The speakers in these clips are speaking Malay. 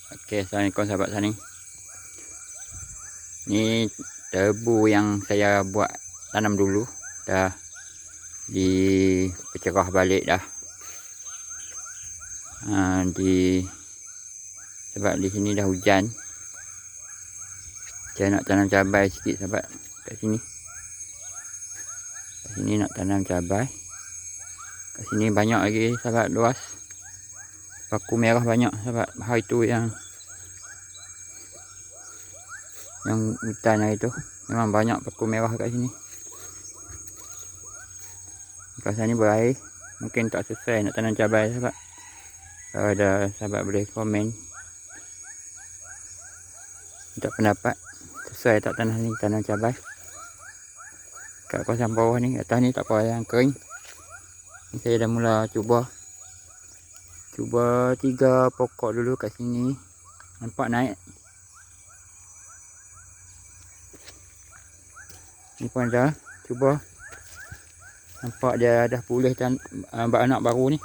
Okey, assalamualaikum sahabat Sani. Ni tebu yang saya buat tanam dulu dah dipecerah balik dah. Sebab di sini dah hujan. Saya nak tanam cabai sikit sahabat kat sini. Kat sini nak tanam cabai. Kat sini banyak lagi sahabat, luas. Paku merah banyak sahabat. Hari tu yang hutan hari tu memang banyak paku merah kat sini. Kawasan ni berair, mungkin tak selesai nak tanam cabai sahabat. Kalau ada sahabat boleh komen minta pendapat selesai tak tanah ni tanam cabai. Kat kawasan bawah ni, atas ni tak apa yang kering. Ni saya dah mula cuba 3 pokok dulu kat sini. Nampak naik. Ni pun dah cuba. Nampak dia dah pulih anak baru ni.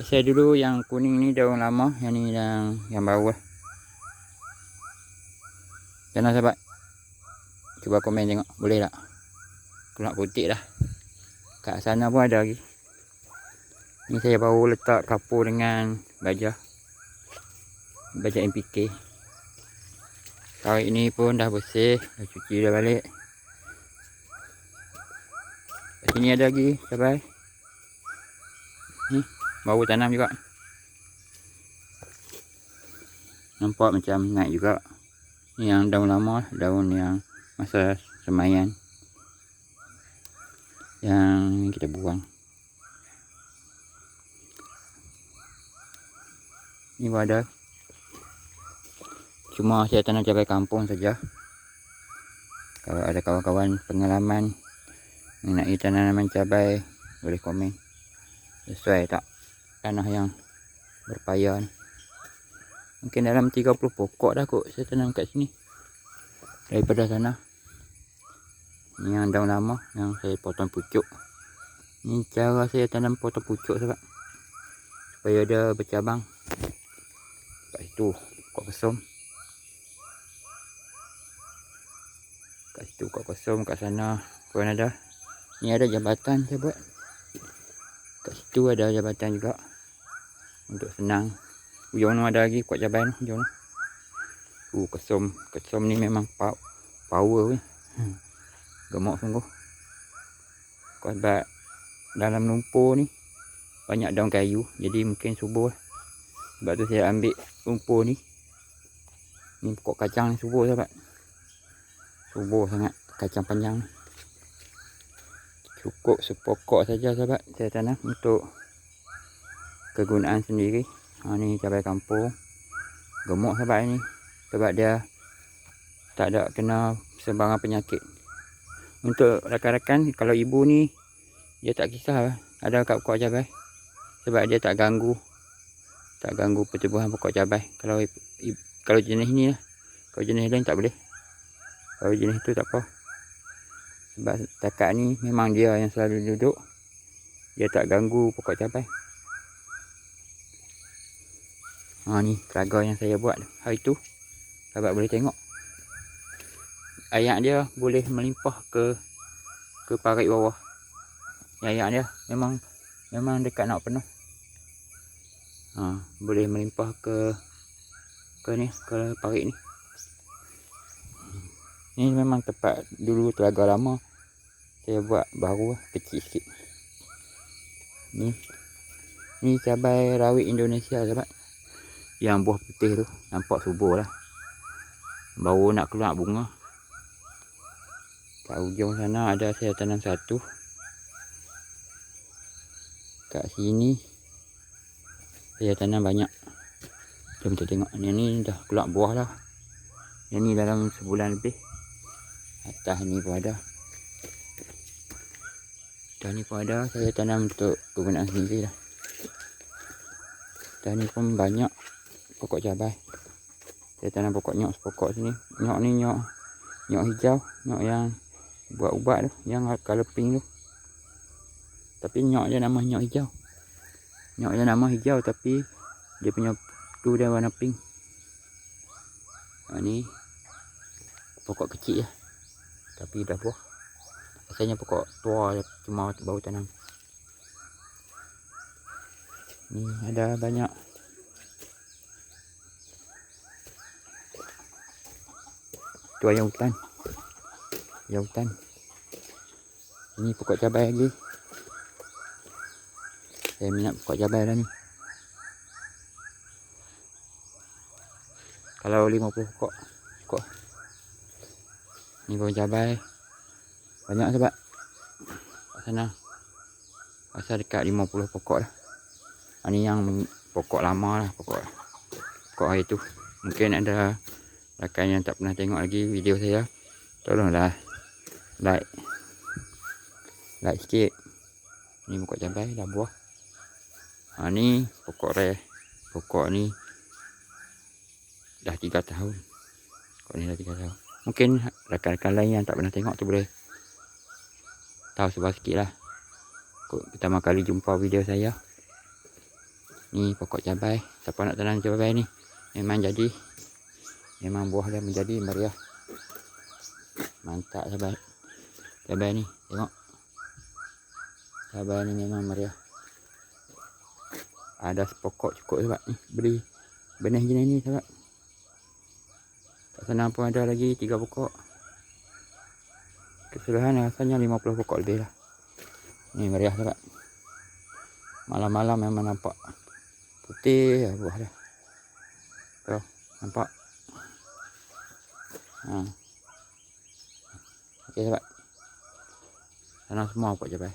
Saya dulu yang kuning ni daun lama, yang ni yang baru lah. Macam mana sahabat? Cuba komen tengok, boleh tak? Aku nak putih dah. Kat sana pun ada lagi. Ni saya baru letak kapur dengan baja NPK. Tarik ni pun dah bersih, dah cuci dah balik. Kat sini ada lagi cabai. Ni baru tanam juga. Nampak macam naik juga. Ni yang daun lama, daun yang masa semaian yang kita buang. Ni pun ada. Cuma saya tanam cabai kampung saja. Kalau ada kawan-kawan pengalaman mengenai tanaman cabai, boleh komen. Sesuai tak tanah yang berpayah ni. Mungkin dalam 30 pokok dah kot saya tanam kat sini. Daripada sana. Ni yang daun lama yang saya potong pucuk. Ni cara saya tanam potong pucuk sebab supaya dia bercabang. Kat situ pokok kesum. Kat situ pokok kesum, kat sana pun ada. Ni ada jambatan saya buat. Kat situ ada jambatan juga. Untuk senang. Hujung tu ada lagi kuat cabai tu, hujung tu. Kesum. Kesum ni memang power ni. Gemuk sungguh. Sebab dalam lumpur ni banyak daun kayu, jadi mungkin subur. Sebab tu saya ambil lumpur ni. Ni pokok kacang ni subur sahabat. Subur sangat kacang panjang ni. Cukup sepokok saja sahabat saya tanam untuk kegunaan sendiri. Ni cabai kampung. Gemuk sahabat ni. Sebab dia tak ada kena sebarang penyakit. Untuk rakan-rakan, kalau ibu ni dia tak kisah ada kat pokok cabai. Sebab dia tak ganggu pertumbuhan pokok cabai. Kalau jenis ni lah. Kalau jenis lain tak boleh. Kalau jenis tu tak apa. Sebab takat ni memang dia yang selalu duduk. Dia tak ganggu pokok cabai. Ni telaga yang saya buat hari tu. Sahabat boleh tengok. Ayak dia boleh melimpah ke parit bawah. Ayak dia memang dekat nak penuh. Boleh melimpah ke parit ni. Ni memang tempat dulu telaga lama. Saya buat baru kecil sikit. Ni cabai rawit Indonesia sahabat. Yang buah putih tu nampak subur lah. Baru nak keluar bunga. Kat hujung sana ada saya tanam satu. Kat sini saya tanam banyak. Jom kita tengok. Yang ni dah keluar buah dah. Yang ni dalam sebulan lebih. Atas ni pun ada. Atas ni pun ada. Saya tanam untuk kegunaan sendiri dah. Atas ni pun banyak pokok cabai. Saya tanam pokok nyok sepokok sini. Nyok ni nyok hijau. Nyok yang buat ubat tu. Yang colour pink tu. Tapi nyok dia nama nyok hijau. Nyok dia nama hijau tapi dia punya tu dia warna pink. Ni pokok kecil ya, tapi dah buah. Asalnya pokok tua cuma baru tanam. Ni ada banyak. Tu ayam hutan. Ayam hutan. Ini pokok cabai lagi. Saya minat pokok cabai dah ni. Kalau 50 pokok. Ni pokok cabai. Banyak sebab kat sana. Asal dekat 50 pokok lah. Ni yang pokok lama lah. Pokok air tu. Mungkin ada rakan yang tak pernah tengok lagi video saya. Tolonglah like sikit. Ni pokok cabai dah buah. Ni pokok reh. Pokok ni dah 3 tahun. Pokok ni dah 3 tahun. Mungkin rakan-rakan lain yang tak pernah tengok tu boleh tahu sebab sikit lah. Pertama kali jumpa video saya. Ni pokok cabai. Siapa nak tanam cabai ni, memang jadi. Memang buah dia menjadi meriah. Mantap cabai. Cabai ni, tengok. Cabai ni memang meriah. Ada sepokok cukup sebab ni beli benih jenis ni sebab. Kat sana pun ada lagi 3 pokok. Keseluruhan rasanya 50 pokok lebih lah. Ni meriah sebab. Malam-malam memang nampak putih buah dah. Tuh, nampak. Okey sebab. Tanam semua pokok cabai.